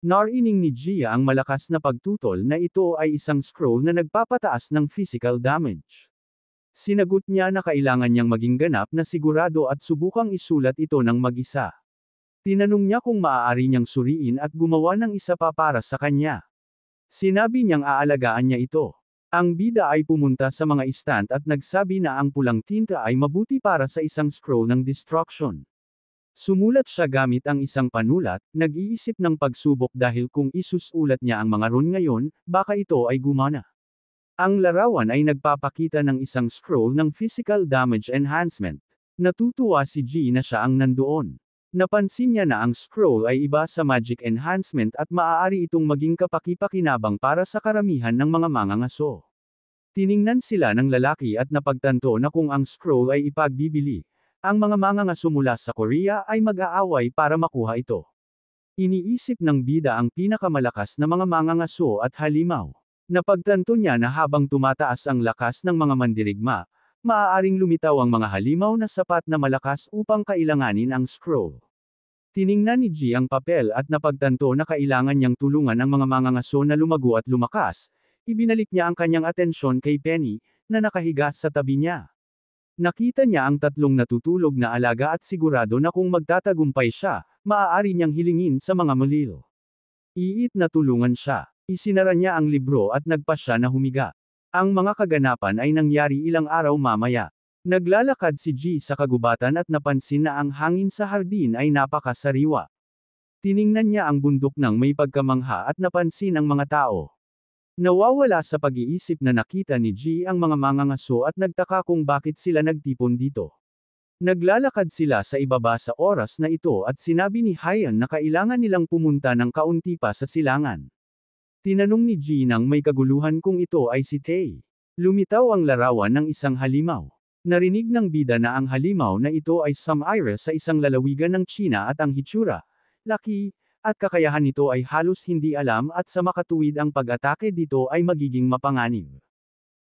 Narinig ni Gia ang malakas na pagtutol na ito ay isang scroll na nagpapataas ng physical damage. Sinagot niya na kailangan niyang maging ganap na sigurado at subukang isulat ito ng mag-isa. Tinanong niya kung maaari niyang suriin at gumawa ng isa pa para sa kanya. Sinabi niyang aalagaan niya ito. Ang bida ay pumunta sa mga stand at nagsabi na ang pulang tinta ay mabuti para sa isang scroll ng destruction. Sumulat siya gamit ang isang panulat, nag-iisip ng pagsubok dahil kung isusulat niya ang mga rune ngayon, baka ito ay gumana. Ang larawan ay nagpapakita ng isang scroll ng physical damage enhancement. Natutuwa si G na siya ang nandoon. Napansin niya na ang scroll ay iba sa magic enhancement at maaari itong maging kapaki-pakinabang para sa karamihan ng mga mangangaso. Tiningnan sila ng lalaki at napagtanto na kung ang scroll ay ipagbibili, ang mga mangangaso mula sa Korea ay mag-aaway para makuha ito. Iniisip ng bida ang pinakamalakas na mga mangangaso at halimaw. Napagtanto niya na habang tumataas ang lakas ng mga mandirigma, maaaring lumitaw ang mga halimaw na sapat na malakas upang kailanganin ang scroll. Tiningnan ni G ang papel at napagtanto na kailangan niyang tulungan ang mga mangangaso na lumago at lumakas. Ibinalik niya ang kanyang atensyon kay Penny, na nakahiga sa tabi niya. Nakita niya ang tatlong natutulog na alaga at sigurado na kung magtatagumpay siya, maaari niyang hilingin sa mga malil. Iit na tulungan siya. Isinara niya ang libro at nagpa siya na humiga. Ang mga kaganapan ay nangyari ilang araw mamaya. Naglalakad si G sa kagubatan at napansin na ang hangin sa hardin ay napakasariwa. Tiningnan niya ang bundok ng may pagkamangha at napansin ang mga tao. Nawawala sa pag-iisip na nakita ni G ang mga mangangaso at nagtaka kung bakit sila nagtipon dito. Naglalakad sila sa ibaba sa oras na ito at sinabi ni Hyan na kailangan nilang pumunta ng kaunti pa sa silangan. Tinanong ni G nang may kaguluhan kung ito ay si Tae. Lumitaw ang larawan ng isang halimaw. Narinig ng bida na ang halimaw na ito ay Sumire sa isang lalawigan ng China at ang hitsura, laki, at kakayahan nito ay halos hindi alam at sa makatuwid ang pag-atake dito ay magiging mapanganib.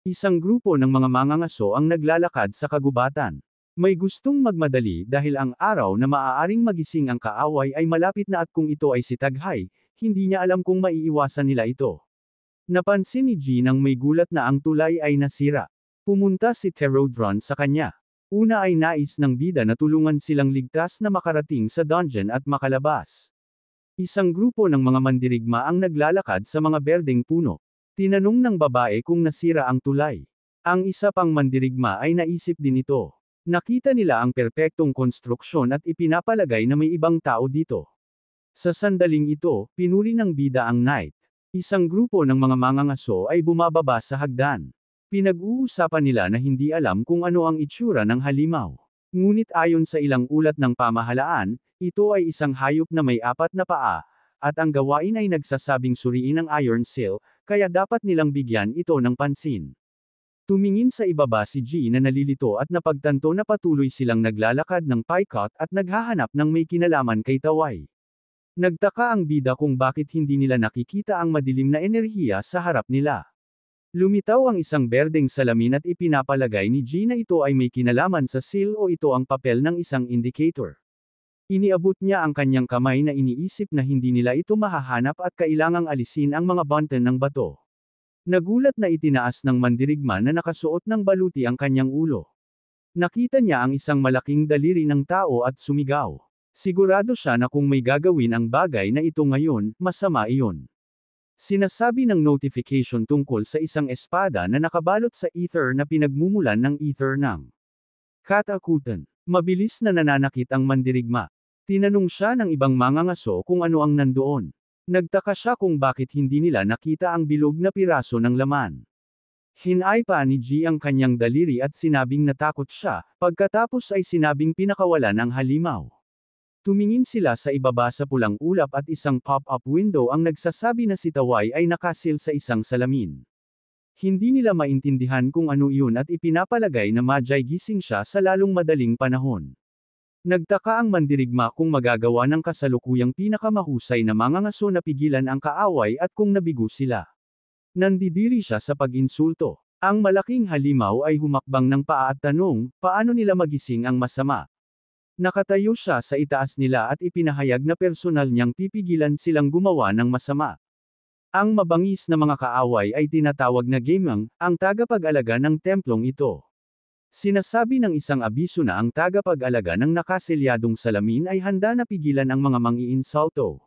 Isang grupo ng mga mangangaso ang naglalakad sa kagubatan. May gustong magmadali dahil ang araw na maaaring magising ang kaaway ay malapit na at kung ito ay si Taghai, hindi niya alam kung maiiwasan nila ito. Napansin ni G nang may gulat na ang tulay ay nasira. Pumunta si Terodron sa kanya. Una ay nais ng bida na tulungan silang ligtas na makarating sa dungeon at makalabas. Isang grupo ng mga mandirigma ang naglalakad sa mga berdeng puno. Tinanong ng babae kung nasira ang tulay. Ang isa pang mandirigma ay naisip din ito. Nakita nila ang perpektong konstruksyon at ipinapalagay na may ibang tao dito. Sa sandaling ito, pinuri ng bida ang knight. Isang grupo ng mga mangangaso ay bumababa sa hagdan. Pinag-uusapan nila na hindi alam kung ano ang itsura ng halimaw. Ngunit ayon sa ilang ulat ng pamahalaan, ito ay isang hayop na may 4 na paa, at ang gawain ay nagsasabing suriin ang iron seal, kaya dapat nilang bigyan ito ng pansin. Tumingin sa ibaba si G na nalilito at napagtanto na patuloy silang naglalakad ng paikot at naghahanap ng may kinalaman kay Tawai. Nagtaka ang bida kung bakit hindi nila nakikita ang madilim na enerhiya sa harap nila. Lumitaw ang isang berdeng salamin at ipinapalagay ni G na ito ay may kinalaman sa seal o ito ang papel ng isang indicator. Iniabot niya ang kanyang kamay na iniisip na hindi nila ito mahahanap at kailangang alisin ang mga button ng bato. Nagulat na itinaas ng mandirigma na nakasuot ng baluti ang kanyang ulo. Nakita niya ang isang malaking daliri ng tao at sumigaw. Sigurado siya na kung may gagawin ang bagay na ito ngayon, masama iyon. Sinasabi ng notification tungkol sa isang espada na nakabalot sa ether na pinagmumulan ng ether ng katakutan. Mabilis na nananakit ang mandirigma. Tinanong siya ng ibang mangangaso kung ano ang nandoon. Nagtaka siya kung bakit hindi nila nakita ang bilog na piraso ng laman. Hinay pa ni G ang kanyang daliri at sinabing natakot siya, pagkatapos ay sinabing pinakawalan ang halimaw. Tumingin sila sa ibaba sa pulang ulap at isang pop-up window ang nagsasabi na si Tawai ay nakasil sa isang salamin. Hindi nila maintindihan kung ano iyon at ipinapalagay na madyay gising siya sa lalong madaling panahon. Nagtaka ang mandirigma kung magagawa ng kasalukuyang pinakamahusay na mangangaso na pigilan ang kaaway at kung nabigo sila. Nandidiri siya sa pag-insulto. Ang malaking halimaw ay humakbang ng paa at tanong, paano nila magising ang masama? Nakatayo siya sa itaas nila at ipinahayag na personal niyang pipigilan silang gumawa ng masama. Ang mabangis na mga kaaway ay tinatawag na Gamang, ang tagapag-alaga ng templong ito. Sinasabi ng isang abiso na ang tagapag-alaga ng nakaselyadong salamin ay handa na pigilan ang mga mang-iinsulto.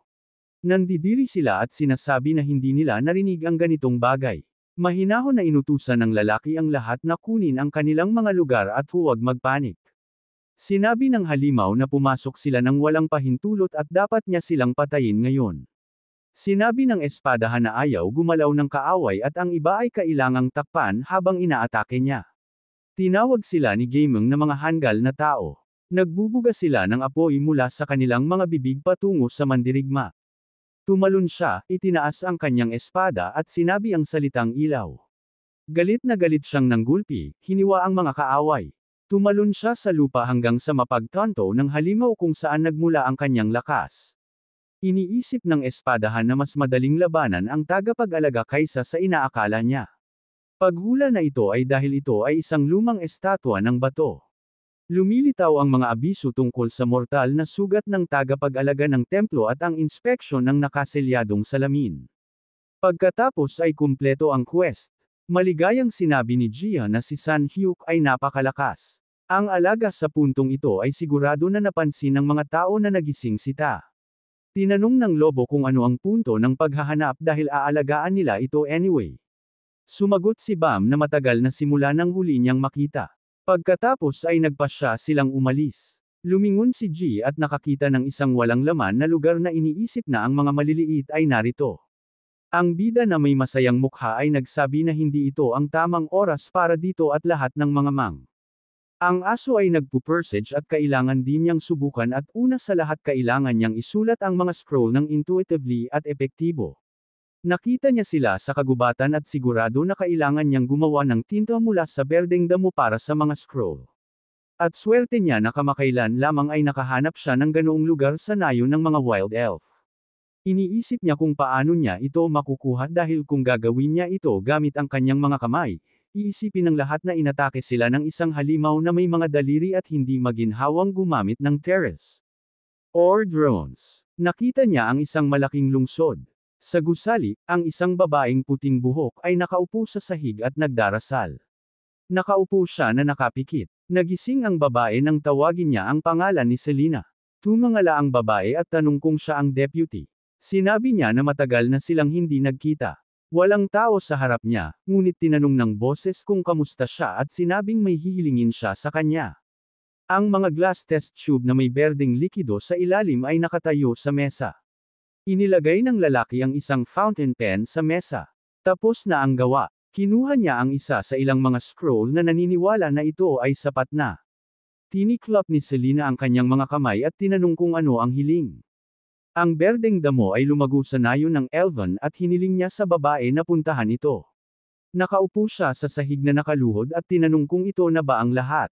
Nandidiri sila at sinasabi na hindi nila narinig ang ganitong bagay. Mahinahon na inutusan ng lalaki ang lahat na kunin ang kanilang mga lugar at huwag magpanik. Sinabi ng halimaw na pumasok sila ng walang pahintulot at dapat niya silang patayin ngayon. Sinabi ng espadahan na ayaw gumalaw ng kaaway at ang iba ay kailangang takpan habang inaatake niya. Tinawag sila ni Gamang na mga hanggal na tao. Nagbubuga sila ng apoy mula sa kanilang mga bibig patungo sa mandirigma. Tumalon siya, itinaas ang kanyang espada at sinabi ang salitang ilaw. Galit na galit siyang nanggulpi, hiniwa ang mga kaaway. Tumalon siya sa lupa hanggang sa mapagtanto ng halimaw kung saan nagmula ang kanyang lakas. Iniisip ng espadahan na mas madaling labanan ang tagapag-alaga kaysa sa inaakala niya. Paghula na ito ay dahil ito ay isang lumang estatwa ng bato. Lumilitaw ang mga abiso tungkol sa mortal na sugat ng tagapag-alaga ng templo at ang inspeksyon ng nakaselyadong salamin. Pagkatapos ay kumpleto ang quest. Maligayang sinabi ni Gia na si San Hyuk ay napakalakas. Ang alaga sa puntong ito ay sigurado na napansin ng mga tao na nagising si Ta. Tinanong ng lobo kung ano ang punto ng paghahanap dahil aalagaan nila ito anyway. Sumagot si Bam na matagal na simula nang huli niyang makita. Pagkatapos ay nagpasya silang umalis. Lumingon si G at nakakita ng isang walang laman na lugar na iniisip na ang mga maliliit ay narito. Ang bida na may masayang mukha ay nagsabi na hindi ito ang tamang oras para dito at lahat ng mga mang. Ang aso ay nagpupursage at kailangan din niyang subukan at una sa lahat kailangan niyang isulat ang mga scroll ng intuitively at epektibo. Nakita niya sila sa kagubatan at sigurado na kailangan niyang gumawa ng tinta mula sa berdeng damo para sa mga scroll. At swerte niya na kamakailan lamang ay nakahanap siya ng ganoong lugar sa nayon ng mga wild elf. Iniisip niya kung paano niya ito makukuha dahil kung gagawin niya ito gamit ang kanyang mga kamay, iisipin ng lahat na inatake sila ng isang halimaw na may mga daliri at hindi maginhawang gumamit ng terrace or drones. Nakita niya ang isang malaking lungsod. Sa gusali, ang isang babaeng puting buhok ay nakaupo sa sahig at nagdarasal. Nakaupo siya na nakapikit. Nagising ang babae nang tawagin niya ang pangalan ni Selena. Tumangala ang babae at tanong kung siya ang deputy. Sinabi niya na matagal na silang hindi nagkita. Walang tao sa harap niya, ngunit tinanong ng boses kung kamusta siya at sinabing may hihilingin siya sa kanya. Ang mga glass test tube na may berdeng likido sa ilalim ay nakatayo sa mesa. Inilagay ng lalaki ang isang fountain pen sa mesa. Tapos na ang gawa. Kinuha niya ang isa sa ilang mga scroll na naniniwala na ito ay sapat na. Tiniklop ni Selena ang kanyang mga kamay at tinanong kung ano ang hiling. Ang berdeng damo ay lumago sa nayon ng Elven at hiniling niya sa babae na puntahan ito. Nakaupo siya sa sahig na nakaluhod at tinanong kung ito na ba ang lahat.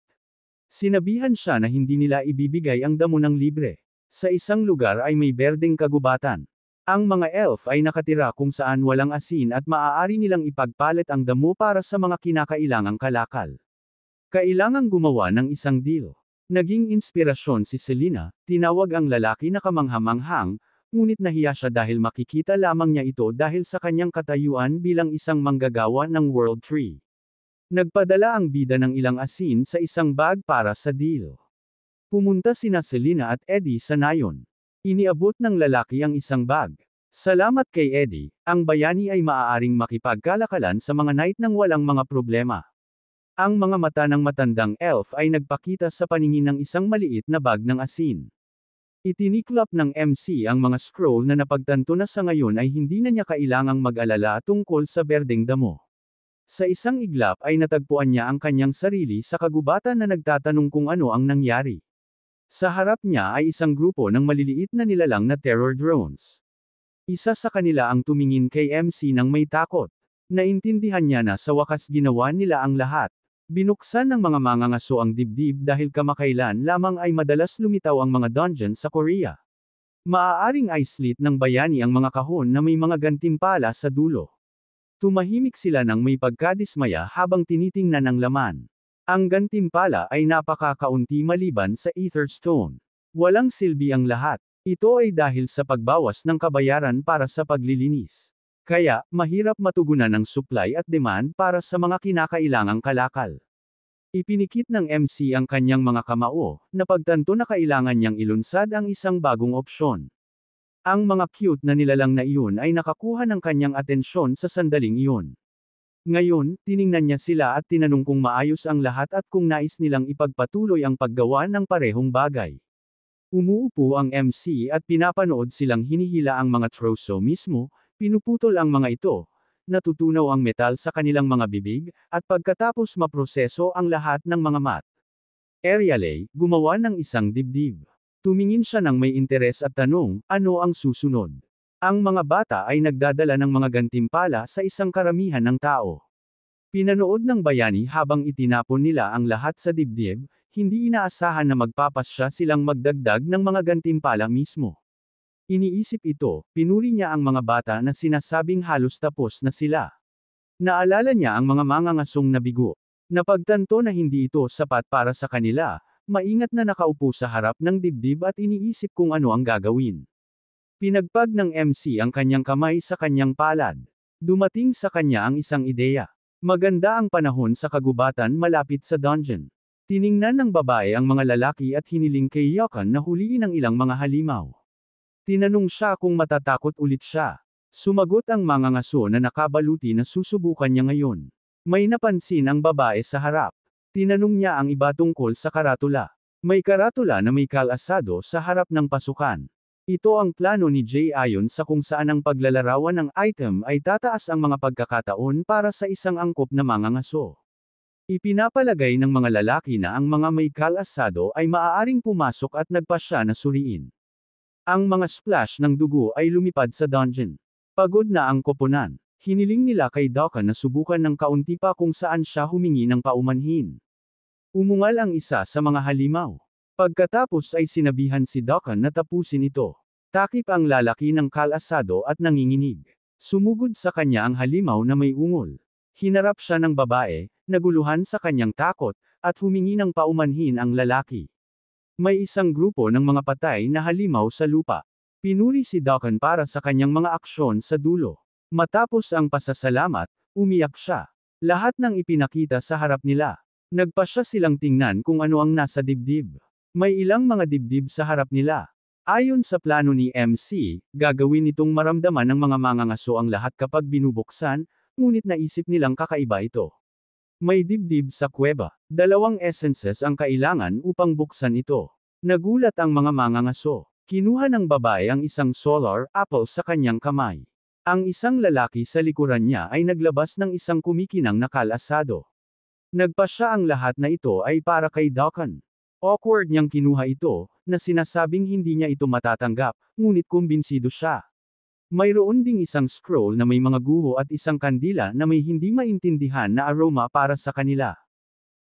Sinabihan siya na hindi nila ibibigay ang damo ng libre. Sa isang lugar ay may berdeng kagubatan. Ang mga elf ay nakatira kung saan walang asin at maaari nilang ipagpalit ang damo para sa mga kinakailangang kalakal. Kailangang gumawa ng isang deal. Naging inspirasyon si Selena, tinawag ang lalaki na kamanghamanghang, ngunit nahiya siya dahil makikita lamang niya ito dahil sa kanyang katayuan bilang isang manggagawa ng World Tree. Nagpadala ang bida ng ilang asin sa isang bag para sa deal. Pumunta sina Selena at Eddie sa nayon. Iniabot ng lalaki ang isang bag. Salamat kay Eddie, ang bayani ay maaaring makipagkalakalan sa mga night nang walang mga problema. Ang mga mata ng matandang elf ay nagpakita sa paningin ng isang maliit na bag ng asin. Itiniklop ng MC ang mga scroll na napagtanto na sa ngayon ay hindi na niya kailangang mag-alala tungkol sa berdeng damo. Sa isang iglap ay natagpuan niya ang kanyang sarili sa kagubatan na nagtatanong kung ano ang nangyari. Sa harap niya ay isang grupo ng maliliit na nilalang na terror drones. Isa sa kanila ang tumingin kay MC nang may takot. Naintindihan niya na sa wakas ginawa nila ang lahat. Binuksan ng mga mangangaso ang dibdib dahil kamakailan lamang ay madalas lumitaw ang mga dungeon sa Korea. Maaaring i-slit ng bayani ang mga kahon na may mga gantimpala sa dulo. Tumahimik sila nang may pagkadismaya habang tinitingnan ang laman. Ang gantimpala ay napakakaunti maliban sa Etherstone. Walang silbi ang lahat. Ito ay dahil sa pagbawas ng kabayaran para sa paglilinis. Kaya, mahirap matugunan ang supply at demand para sa mga kinakailangang kalakal. Ipinikit ng MC ang kanyang mga kamao, na pagtanto na kailangan niyang ilunsad ang isang bagong opsyon. Ang mga cute na nilalang na iyon ay nakakuha ng kanyang atensyon sa sandaling iyon. Ngayon, tiningnan niya sila at tinanong kung maayos ang lahat at kung nais nilang ipagpatuloy ang paggawa ng parehong bagay. Umuupo ang MC at pinapanood silang hinihila ang mga troso mismo, pinuputol ang mga ito, natutunaw ang metal sa kanilang mga bibig, at pagkatapos maproseso ang lahat ng mga mat. Ariale, gumawa ng isang dibdib. Tumingin siya ng may interes at tanong, ano ang susunod? Ang mga bata ay nagdadala ng mga gantimpala sa isang karamihan ng tao. Pinanood ng bayani habang itinapon nila ang lahat sa dibdib, hindi inaasahan na magpapasya silang magdagdag ng mga gantimpala mismo. Iniisip ito, pinuri niya ang mga bata na sinasabing halos tapos na sila. Naalala niya ang mga mangangasong na bigo. Napagtanto na hindi ito sapat para sa kanila, maingat na nakaupo sa harap ng dibdib at iniisip kung ano ang gagawin. Pinagpag ng MC ang kanyang kamay sa kanyang palad. Dumating sa kanya ang isang ideya. Maganda ang panahon sa kagubatan malapit sa dungeon. Tiningnan ng babae ang mga lalaki at hiniling kay Yokan na huliin ang ilang mga halimaw. Tinanong siya kung matatakot ulit siya. Sumagot ang mangangaso na nakabaluti na susubukan niya ngayon. May napansin ang babae sa harap. Tinanong niya ang iba tungkol sa karatula. May karatula na may kalasado sa harap ng pasukan. Ito ang plano ni Jay ayon sa kung saan ang paglalarawan ng item ay tataas ang mga pagkakataon para sa isang angkop na mangangaso. Ipinapalagay ng mga lalaki na ang mga may kalasado ay maaaring pumasok at nagpasya na suriin. Ang mga splash ng dugo ay lumipad sa dungeon. Pagod na ang koponan. Hiniling nila kay Dokkan na subukan ng kaunti pa kung saan siya humingi ng paumanhin. Umungal ang isa sa mga halimaw. Pagkatapos ay sinabihan si Dokkan na tapusin ito. Takip ang lalaki ng kalasado at nanginginig. Sumugod sa kanya ang halimaw na may ungol. Hinarap siya ng babae, naguluhan sa kanyang takot, at humingi ng paumanhin ang lalaki. May isang grupo ng mga patay na halimaw sa lupa. Pinuri si Dokkan para sa kanyang mga aksyon sa dulo. Matapos ang pasasalamat, umiyak siya. Lahat ng ipinakita sa harap nila. Nagpasya silang tingnan kung ano ang nasa dibdib. May ilang mga dibdib sa harap nila. Ayon sa plano ni MC, gagawin itong maramdaman ng mga mangangaso ang lahat kapag binubuksan, ngunit naisip nilang kakaiba ito. May dibdib sa kuweba. 2 essences ang kailangan upang buksan ito. Nagulat ang mga mangangaso. Kinuha ng babae ang isang solar apple sa kanyang kamay. Ang isang lalaki sa likuran niya ay naglabas ng isang kumikinang na kalasado. Nagpasya ang lahat na ito ay para kay Dokkan. Awkward niyang kinuha ito, na sinasabing hindi niya ito matatanggap, ngunit kumbinsido siya. Mayroon ding isang scroll na may mga guho at isang kandila na may hindi maintindihan na aroma para sa kanila.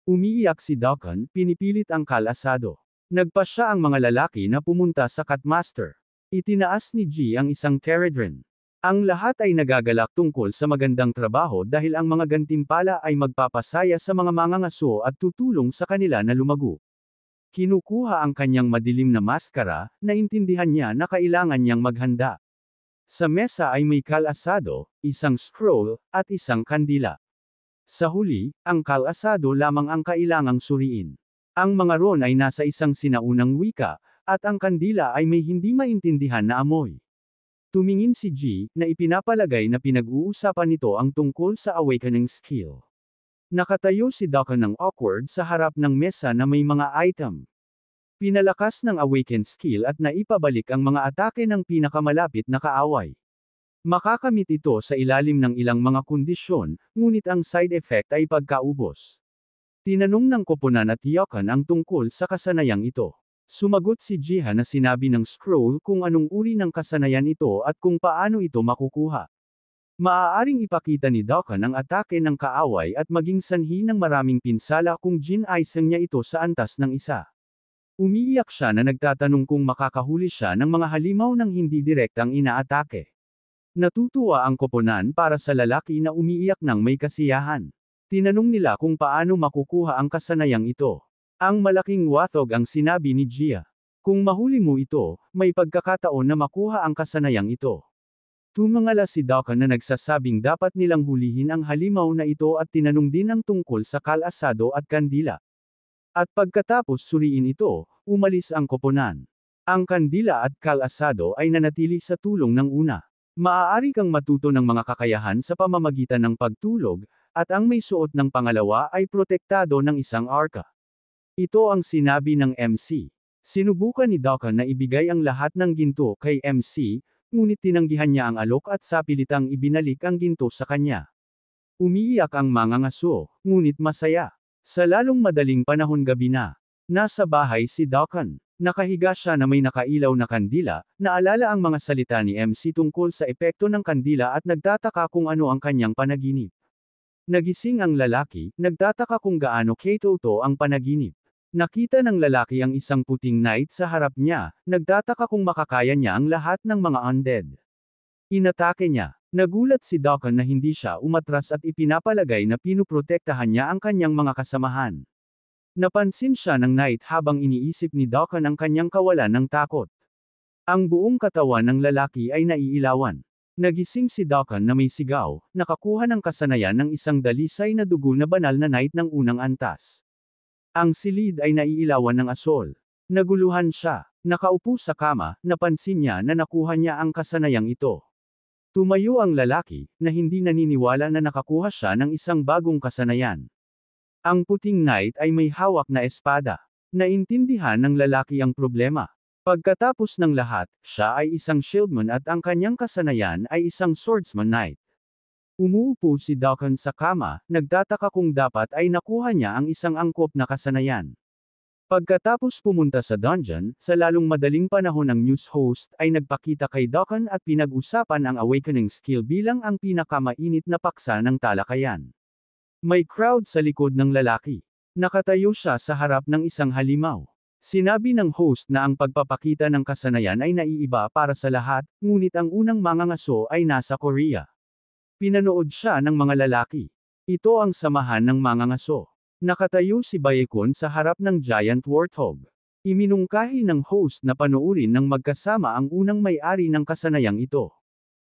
Umiiyak si Dokkan, pinipilit ang kalasado. Nagpasya ang mga lalaki na pumunta sa Cutmaster. Itinaas ni G ang isang Teredrin. Ang lahat ay nagagalak tungkol sa magandang trabaho dahil ang mga gantimpala ay magpapasaya sa mga mangangaso at tutulong sa kanila na lumago. Kinukuha ang kanyang madilim na maskara, naintindihan niya na kailangan niyang maghanda. Sa mesa ay may kalasado, isang scroll, at isang kandila. Sa huli, ang kalasado lamang ang kailangang suriin. Ang mga ron ay nasa isang sinaunang wika, at ang kandila ay may hindi maintindihan na amoy. Tumingin si G, na ipinapalagay na pinag-uusapan nito ang tungkol sa awakening skill. Nakatayo si Dokkan ng awkward sa harap ng mesa na may mga item. Pinalakas ng awaken skill at naipabalik ang mga atake ng pinakamalapit na kaaway. Makakamit ito sa ilalim ng ilang mga kondisyon, ngunit ang side effect ay pagkaubos. Tinanong ng koponan at Yokan ang tungkol sa kasanayang ito. Sumagot si Jiha na sinabi ng scroll kung anong uri ng kasanayan ito at kung paano ito makukuha. Maaaring ipakita ni Dokkan ang atake ng kaaway at maging sanhi ng maraming pinsala kung gin-isang niya ito sa antas ng isa. Umiiyak siya na nagtatanong kung makakahuli siya ng mga halimaw ng hindi direktang inaatake. Natutuwa ang koponan para sa lalaki na umiiyak ng may kasiyahan. Tinanong nila kung paano makukuha ang kasanayang ito. Ang malaking wathog ang sinabi ni Gia. Kung mahuli mo ito, may pagkakataon na makuha ang kasanayang ito. Tumangala si Dakan na nagsasabing dapat nilang hulihin ang halimaw na ito at tinanong din ang tungkol sa kalasado at kandila. At pagkatapos suriin ito, umalis ang koponan. Ang kandila at kalasado ay nanatili sa tulong ng una. Maaari kang matuto ng mga kakayahan sa pamamagitan ng pagtulog, at ang may suot ng pangalawa ay protektado ng isang arka. Ito ang sinabi ng MC. Sinubukan ni Dakan na ibigay ang lahat ng ginto kay MC, ngunit tinanggihan niya ang alok at sapilitang ibinalik ang ginto sa kanya. Umiiyak ang mga ngaso, ngunit masaya. Sa lalong madaling panahon gabi na. Nasa bahay si Dakan. Nakahiga siya na may nakailaw na kandila, naalala ang mga salita ni MC tungkol sa epekto ng kandila at nagtataka kung ano ang kanyang panaginip. Nagising ang lalaki, nagtataka kung gaano katotoo ang panaginip. Nakita ng lalaki ang isang puting knight sa harap niya, nagtataka kung makakaya niya ang lahat ng mga undead. Inatake niya. Nagulat si Dakan na hindi siya umatras at ipinapalagay na pinuprotektahan niya ang kanyang mga kasamahan. Napansin siya ng knight habang iniisip ni Dakan ang kanyang kawalan ng takot. Ang buong katawan ng lalaki ay naiilawan. Nagising si Dakan na may sigaw, nakakuha ng kasanayan ng isang dalisay na dugo na banal na knight ng unang antas. Ang silid ay naiilawan ng asol. Naguluhan siya. Nakaupo sa kama, napansin niya na nakuha niya ang kasanayang ito. Tumayo ang lalaki, na hindi naniniwala na nakakuha siya ng isang bagong kasanayan. Ang puting knight ay may hawak na espada. Naintindihan ng lalaki ang problema. Pagkatapos ng lahat, siya ay isang shieldman at ang kanyang kasanayan ay isang swordsman knight. Umuupo si Dakan sa kama, nagtataka kung dapat ay nakuha niya ang isang angkop na kasanayan. Pagkatapos pumunta sa dungeon, sa lalong madaling panahon ang news host ay nagpakita kay Dakan at pinag-usapan ang awakening skill bilang ang pinakamainit na paksa ng talakayan. May crowd sa likod ng lalaki. Nakatayo siya sa harap ng isang halimaw. Sinabi ng host na ang pagpapakita ng kasanayan ay naiiba para sa lahat, ngunit ang unang mangangaso ay nasa Korea. Pinanood siya ng mga lalaki. Ito ang samahan ng mangangaso. Nakatayo si Baekon sa harap ng giant warthog. Iminungkahi ng host na panoorin ng magkasama ang unang may-ari ng kasanayang ito.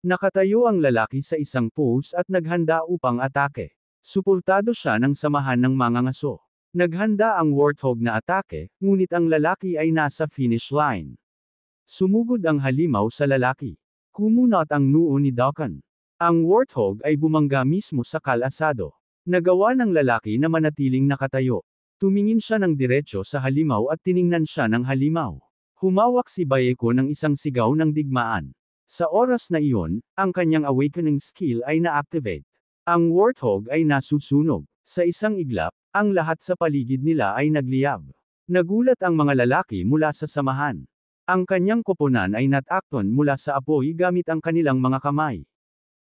Nakatayo ang lalaki sa isang pose at naghanda upang atake. Suportado siya ng samahan ng mangangaso. Naghanda ang warthog na atake, ngunit ang lalaki ay nasa finish line. Sumugod ang halimaw sa lalaki. Kumunot ang noo ni Dakan. Ang warthog ay bumangga mismo sa kalasado. Nagawa ng lalaki na manatiling nakatayo. Tumingin siya ng diretso sa halimaw at tiningnan siya ng halimaw. Humawak si Baeko ng isang sigaw ng digmaan. Sa oras na iyon, ang kanyang awakening skill ay na-activate. Ang warthog ay nasusunog. Sa isang iglap, ang lahat sa paligid nila ay nagliyab. Nagulat ang mga lalaki mula sa samahan. Ang kanyang koponan ay natakton mula sa apoy gamit ang kanilang mga kamay.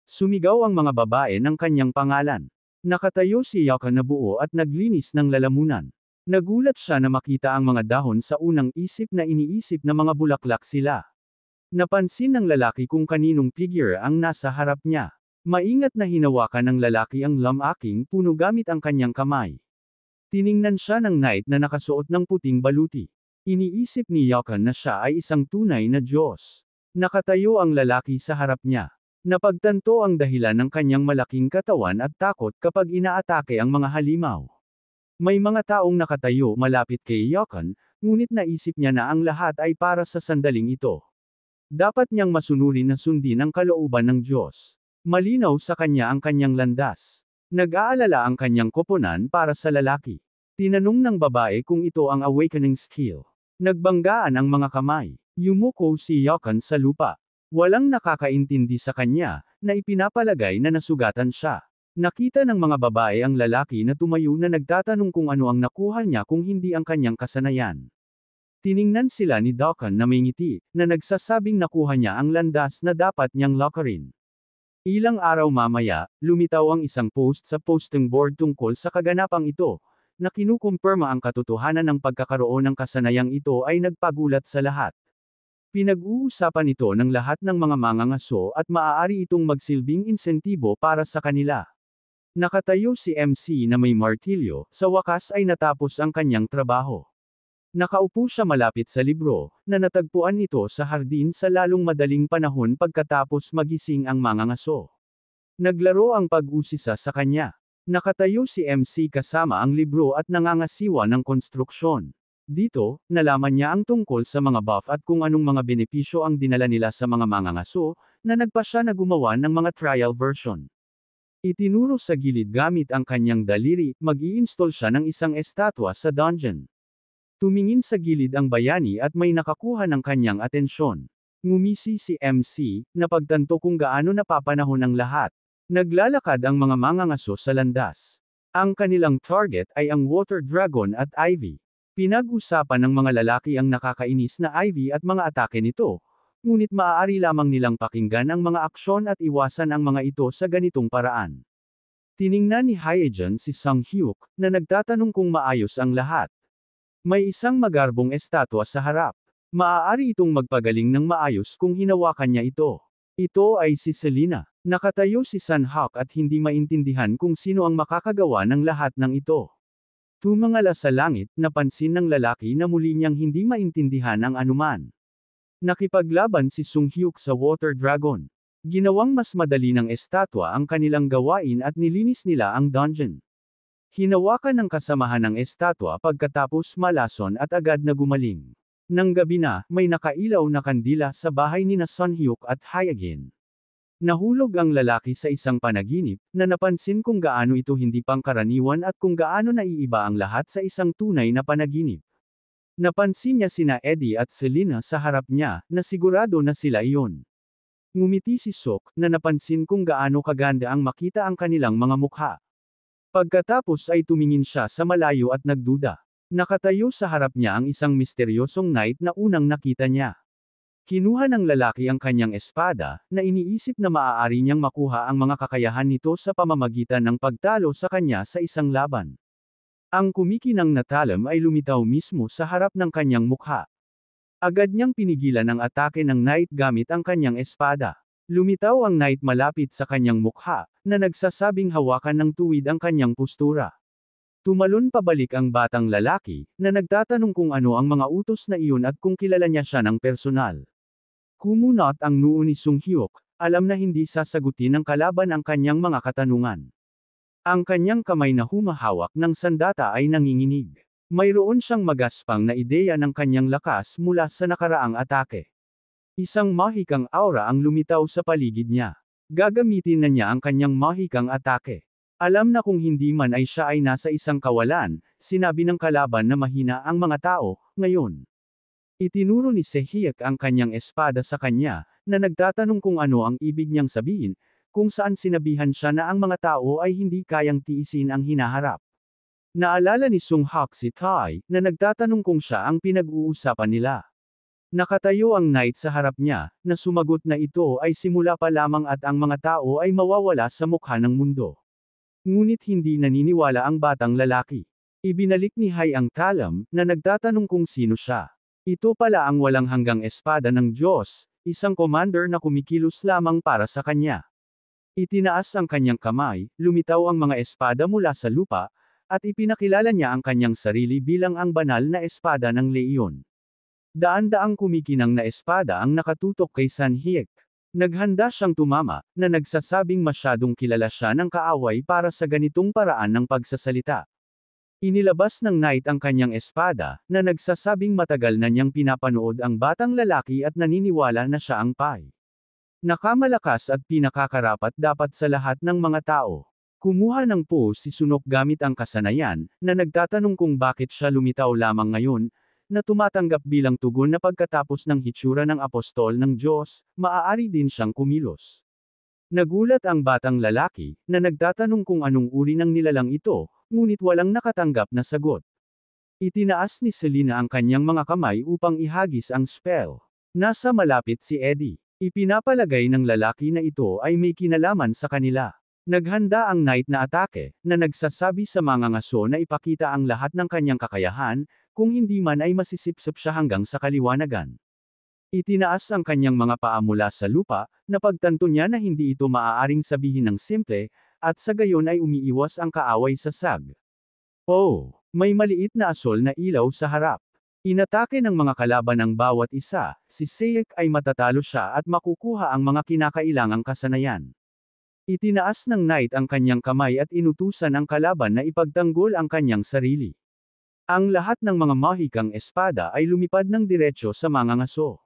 Sumigaw ang mga babae ng kanyang pangalan. Nakatayo si Yaka na buo at naglinis ng lalamunan. Nagulat siya na makita ang mga dahon sa unang isip na iniisip na mga bulaklak sila. Napansin ng lalaki kung kaninong figure ang nasa harap niya. Maingat na hinawakan ng lalaki ang lamaking puno gamit ang kanyang kamay. Tiningnan siya ng knight na nakasuot ng puting baluti. Iniisip ni Yakan na siya ay isang tunay na Diyos. Nakatayo ang lalaki sa harap niya. Napagtanto ang dahilan ng kanyang malaking katawan at takot kapag inaatake ang mga halimaw. May mga taong nakatayo malapit kay Yakan, ngunit naisip niya na ang lahat ay para sa sandaling ito. Dapat niyang masunurin na sundin ang kalooban ng Diyos. Malinaw sa kanya ang kanyang landas. Nag-aalala ang kanyang koponan para sa lalaki. Tinanong ng babae kung ito ang awakening skill. Nagbanggaan ang mga kamay. Yumuko si Yakan sa lupa. Walang nakakaintindi sa kanya, na ipinapalagay na nasugatan siya. Nakita ng mga babae ang lalaki na tumayo na nagtatanong kung ano ang nakuha niya kung hindi ang kanyang kasanayan. Tiningnan sila ni Dakan na may ngiti, na nagsasabing nakuha niya ang landas na dapat niyang lakarin. Ilang araw mamaya, lumitaw ang isang post sa posting board tungkol sa kaganapang ito, na kinukumpirma ang katotohanan ng pagkakaroon ng kasanayang ito ay nagpagulat sa lahat. Pinag-uusapan ito ng lahat ng mga mangangaso at maaari itong magsilbing insentibo para sa kanila. Nakatayo si MC na may martilyo, sa wakas ay natapos ang kanyang trabaho. Nakaupo siya malapit sa libro, na natagpuan ito sa hardin sa lalong madaling panahon pagkatapos magising ang mga ngaso. Naglaro ang pag-usisa sa kanya. Nakatayo si MC kasama ang libro at nangangasiwa ng konstruksyon. Dito, nalaman niya ang tungkol sa mga buff at kung anong mga benepisyo ang dinala nila sa mga mangangaso, na nagpa siya na gumawa ng mga trial version. Itinuro sa gilid gamit ang kanyang daliri, mag-i-install siya ng isang estatwa sa dungeon. Tumingin sa gilid ang bayani at may nakakuha ng kanyang atensyon. Ngumisi si MC, na pagtanto kung gaano napapanahon ang lahat. Naglalakad ang mga mangangaso sa landas. Ang kanilang target ay ang Water Dragon at Ivy. Pinag-usapan ng mga lalaki ang nakakainis na Ivy at mga atake nito, ngunit maaari lamang nilang pakinggan ang mga aksyon at iwasan ang mga ito sa ganitong paraan. Tiningnan ni Hyejeon si Sang Hyuk, na nagtatanong kung maayos ang lahat. May isang magarbong estatwa sa harap. Maaari itong magpagaling ng maayos kung hinawakan niya ito. Ito ay si Selena. Nakatayo si Sanhok at hindi maintindihan kung sino ang makakagawa ng lahat ng ito. Tumingala sa langit, napansin ng lalaki na muli niyang hindi maintindihan ang anuman. Nakipaglaban si Sung Hyuk sa Water Dragon. Ginawang mas madali ng estatwa ang kanilang gawain at nilinis nila ang dungeon. Hinawakan ng kasamahan ng estatwa pagkatapos malason at agad na gumaling. Nang gabi na, may nakailaw na kandila sa bahay ni na Sun Hyuk at Hyejeon. Nahulog ang lalaki sa isang panaginip, na napansin kung gaano ito hindi pangkaraniwan at kung gaano naiiba ang lahat sa isang tunay na panaginip. Napansin niya sina Eddie at Selena sa harap niya, na sigurado na sila iyon. Ngumiti si Sok, na napansin kung gaano kaganda ang makita ang kanilang mga mukha. Pagkatapos ay tumingin siya sa malayo at nagduda. Nakatayo sa harap niya ang isang misteryosong knight na unang nakita niya. Kinuha ng lalaki ang kanyang espada, na iniisip na maaari niyang makuha ang mga kakayahan nito sa pamamagitan ng pagtalo sa kanya sa isang laban. Ang kumikinang na talam ay lumitaw mismo sa harap ng kanyang mukha. Agad niyang pinigilan ang atake ng knight gamit ang kanyang espada. Lumitaw ang knight malapit sa kanyang mukha, na nagsasabing hawakan ng tuwid ang kanyang postura. Tumalon pabalik ang batang lalaki, na nagtatanong kung ano ang mga utos na iyon at kung kilala niya siya ng personal. Kumunot ang noo ni Sung Hyuk, alam na hindi sasagutin ng kalaban ang kanyang mga katanungan. Ang kanyang kamay na humahawak ng sandata ay nanginginig. Mayroon siyang magaspang na ideya ng kanyang lakas mula sa nakaraang atake. Isang mahikang aura ang lumitaw sa paligid niya. Gagamitin na niya ang kanyang mahikang atake. Alam na kung hindi man ay siya ay nasa isang kawalan, sinabi ng kalaban na mahina ang mga tao, ngayon. Itinuro ni Sehiyek ang kanyang espada sa kanya, na nagtatanong kung ano ang ibig niyang sabihin, kung saan sinabihan siya na ang mga tao ay hindi kayang tiisin ang hinaharap. Naalala ni Sung Hak si Tai, na nagtatanong kung siya ang pinag-uusapan nila. Nakatayo ang knight sa harap niya, na sumagot na ito ay simula pa lamang at ang mga tao ay mawawala sa mukha ng mundo. Ngunit hindi naniniwala ang batang lalaki. Ibinalik ni Hai ang talam, na nagtatanong kung sino siya. Ito pala ang walang hanggang espada ng Diyos, isang commander na kumikilos lamang para sa kanya. Itinaas ang kanyang kamay, lumitaw ang mga espada mula sa lupa, at ipinakilala niya ang kanyang sarili bilang ang banal na espada ng leyon. Daan-daang kumikinang na espada ang nakatutok kay Sanhyeok. Naghanda siyang tumama, na nagsasabing masyadong kilala siya ng kaaway para sa ganitong paraan ng pagsasalita. Inilabas ng knight ang kanyang espada, na nagsasabing matagal na niyang pinapanood ang batang lalaki at naniniwala na siya ang Pai. Nakamalakas at pinakakarapat dapat sa lahat ng mga tao. Kumuha ng pose si Sunok gamit ang kasanayan, na nagtatanong kung bakit siya lumitaw lamang ngayon, na tumatanggap bilang tugon na pagkatapos ng hitsura ng apostol ng Diyos, maaari din siyang kumilos. Nagulat ang batang lalaki, na nagtatanong kung anong uri ng nilalang ito, ngunit walang nakatanggap na sagot. Itinaas ni Selena ang kanyang mga kamay upang ihagis ang spell. Nasa malapit si Eddie. Ipinapalagay ng lalaki na ito ay may kinalaman sa kanila. Naghanda ang knight na atake, na nagsasabi sa mga ngaso na ipakita ang lahat ng kanyang kakayahan, kung hindi man ay masisipsip siya hanggang sa kaliwanagan. Itinaas ang kanyang mga paa mula sa lupa, na pagtanto niya na hindi ito maaaring sabihin ng simple, at sa gayon ay umiiwas ang kaaway sa SAG. Oh, may maliit na asol na ilaw sa harap. Inatake ng mga kalaban ang bawat isa, si Sayek ay matatalo siya at makukuha ang mga kinakailangang kasanayan. Itinaas ng knight ang kanyang kamay at inutusan ang kalaban na ipagtanggol ang kanyang sarili. Ang lahat ng mga mahikang espada ay lumipad ng diretsyo sa mga ngaso.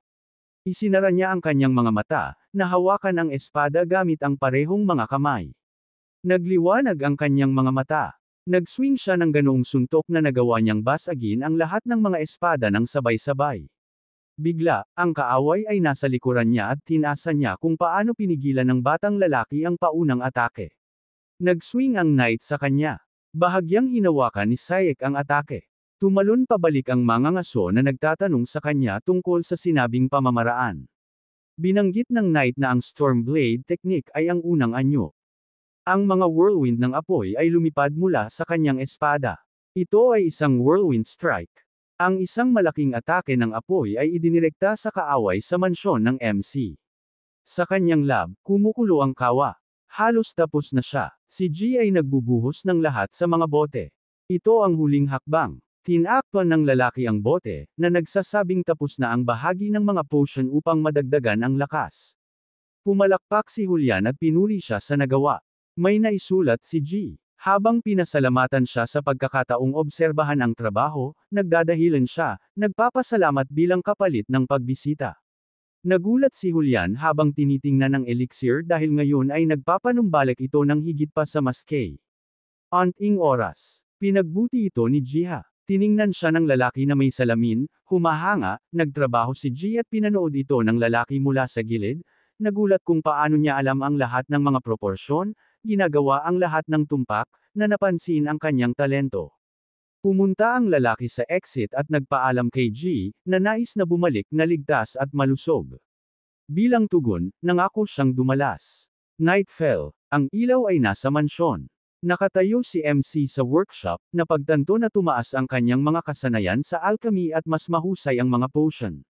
Isinara niya ang kanyang mga mata, na hawakan ang espada gamit ang parehong mga kamay. Nagliwanag ang kanyang mga mata. Nag-swing siya ng ganoong suntok na nagawa niyang basagin ang lahat ng mga espada ng sabay-sabay. Bigla, ang kaaway ay nasa likuran niya at tinasa niya kung paano pinigilan ng batang lalaki ang paunang atake. Nag-swing ang knight sa kanya. Bahagyang hinawakan ni Sayek ang atake. Tumalon pabalik ang mga ngaso na nagtatanong sa kanya tungkol sa sinabing pamamaraan. Binanggit ng knight na ang Stormblade technique ay ang unang anyo. Ang mga whirlwind ng apoy ay lumipad mula sa kanyang espada. Ito ay isang whirlwind strike. Ang isang malaking atake ng apoy ay idinirekta sa kaaway sa mansyon ng MC. Sa kanyang lab, kumukulo ang kawa. Halos tapos na siya. Si G ay nagbubuhos ng lahat sa mga bote. Ito ang huling hakbang. Tinakpan ng lalaki ang bote, na nagsasabing tapos na ang bahagi ng mga potion upang madagdagan ang lakas. Pumalakpak si Julian at pinuri siya sa nagawa. May naisulat si G. Habang pinasalamatan siya sa pagkakataong obserbahan ang trabaho, nagdadahilan siya, nagpapasalamat bilang kapalit ng pagbisita. Nagulat si Julian habang tinitingnan ang elixir dahil ngayon ay nagpapanumbalik ito ng higit pa sa maskey. Anting oras. Pinagbuti ito ni Jiha. Tiningnan siya ng lalaki na may salamin, humahanga, nagtrabaho si G at pinanood ito ng lalaki mula sa gilid, nagulat kung paano niya alam ang lahat ng mga proporsyon, ginagawa ang lahat ng tumpak, na napansin ang kanyang talento. Pumunta ang lalaki sa exit at nagpaalam kay G, na nais na bumalik na ligtas at malusog. Bilang tugon, nangako siyang dumalas. Night fell, ang ilaw ay nasa mansyon. Nakatayo si MC sa workshop, na pagtanto na tumaas ang kanyang mga kasanayan sa alchemy at mas mahusay ang mga potion.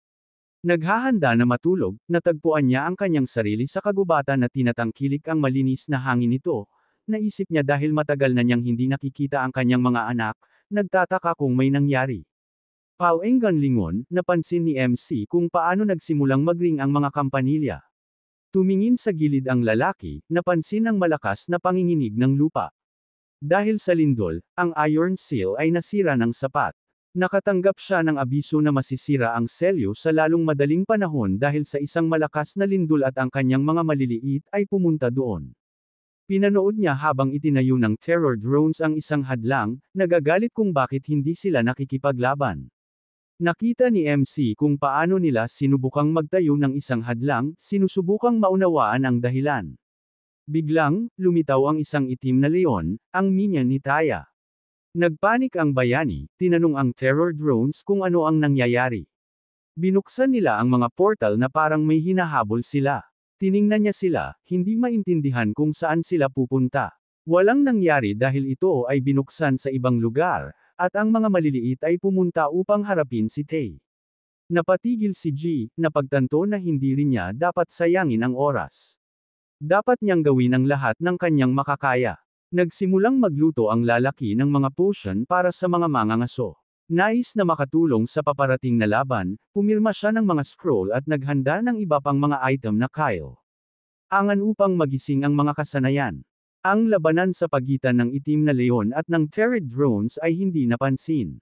Naghahanda na matulog, natagpuan niya ang kanyang sarili sa kagubatan na tinatangkilik ang malinis na hangin nito. Naisip niya dahil matagal na niyang hindi nakikita ang kanyang mga anak, nagtataka kung may nangyari. Paenggan lingon, napansin ni MC kung paano nagsimulang magring ang mga kampanilya. Tumingin sa gilid ang lalaki, napansin ang malakas na panginginig ng lupa. Dahil sa lindol, ang iron seal ay nasira ng sapat. Nakatanggap siya ng abiso na masisira ang selyo sa lalong madaling panahon dahil sa isang malakas na lindol at ang kanyang mga maliliit ay pumunta doon. Pinanood niya habang itinayo ng terror drones ang isang hadlang, nagagalit kung bakit hindi sila nakikipaglaban. Nakita ni MC kung paano nila sinubukang magtayo ng isang hadlang, sinusubukang maunawaan ang dahilan. Biglang, lumitaw ang isang itim na leon, ang minion ni Taya. Nagpanik ang bayani, tinanong ang terror drones kung ano ang nangyayari. Binuksan nila ang mga portal na parang may hinahabol sila. Tiningnan niya sila, hindi maintindihan kung saan sila pupunta. Walang nangyari dahil ito ay binuksan sa ibang lugar, at ang mga maliliit ay pumunta upang harapin si Tay. Napatigil si G, napagtanto na hindi rin niya dapat sayangin ang oras. Dapat niyang gawin ang lahat ng kanyang makakaya. Nagsimulang magluto ang lalaki ng mga potion para sa mga mangangaso. Nais na makatulong sa paparating na laban, pumirma siya ng mga scroll at naghanda ng iba pang mga item na Kyle. Angan upang magising ang mga kasanayan. Ang labanan sa pagitan ng itim na leon at ng terror drones ay hindi napansin.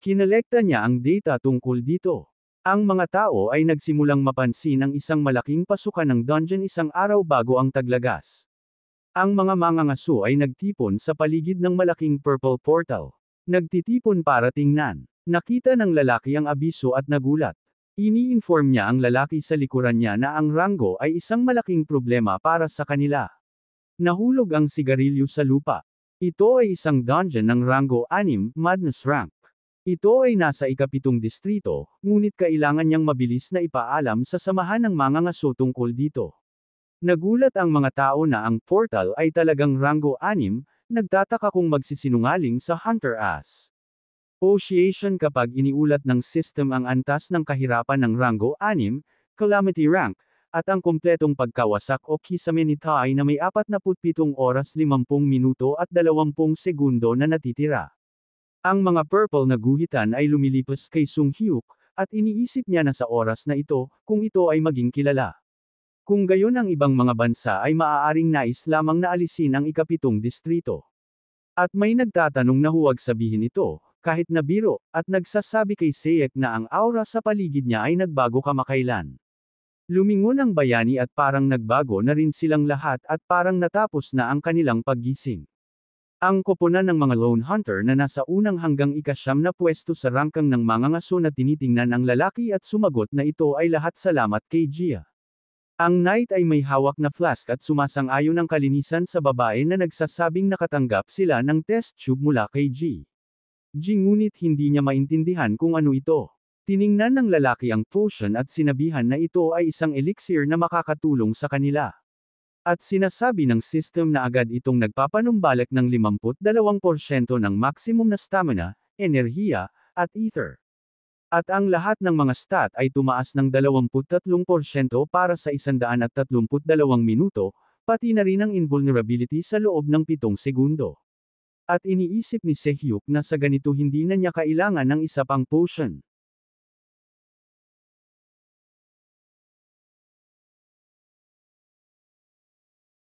Kinolekta niya ang data tungkol dito. Ang mga tao ay nagsimulang mapansin ang isang malaking pasukan ng dungeon isang araw bago ang taglagas. Ang mga mangangaso ay nagtipon sa paligid ng malaking purple portal. Nagtitipon para tingnan. Nakita ng lalaki ang abiso at nagulat. Ini-inform niya ang lalaki sa likuran niya na ang rango ay isang malaking problema para sa kanila. Nahulog ang sigarilyo sa lupa. Ito ay isang dungeon ng rango 6, Madness rank. Ito ay nasa ika-7 distrito, ngunit kailangan niyang mabilis na ipaalam sa samahan ng mangangaso tungkol dito. Nagulat ang mga tao na ang portal ay talagang rango 6, nagtataka kung magsisinungaling sa Hunter Ass. Association kapag iniulat ng system ang antas ng kahirapan ng rango 6, calamity rank, at ang kompletong pagkawasak o Kisame ni Tai na may 47 oras 50 minuto at 20 segundo na natitira. Ang mga purple na guhitan ay lumilipas kay Sung Hyuk, at iniisip niya na sa oras na ito, kung ito ay maging kilala. Kung gayon ang ibang mga bansa ay maaaring nais lamang na alisin ang ikapitong distrito. At may nagtatanong na huwag sabihin ito, kahit na biro, at nagsasabi kay Seyek na ang aura sa paligid niya ay nagbago kamakailan. Lumingon ang bayani at parang nagbago na rin silang lahat at parang natapos na ang kanilang paggising. Ang koponan ng mga lone hunter na nasa unang hanggang ika-9 na pwesto sa rangkang ng mga ngaso na tinitingnan ang lalaki at sumagot na ito ay lahat salamat kay Gia. Ang knight ay may hawak na flask at sumasang-ayon ang kalinisan sa babae na nagsasabing nakatanggap sila ng test tube mula kay G. Ngunit hindi niya maintindihan kung ano ito. Tiningnan ng lalaki ang potion at sinabihan na ito ay isang elixir na makakatulong sa kanila. At sinasabi ng system na agad itong nagpapanumbalik ng 52% ng maximum na stamina, enerhiya, at ether. At ang lahat ng mga stat ay tumaas ng 23% para sa 132 minuto, pati na rin ang invulnerability sa loob ng 7 segundo. At iniisip ni Sehyuk na sa ganito hindi na niya kailangan ng isa pang potion.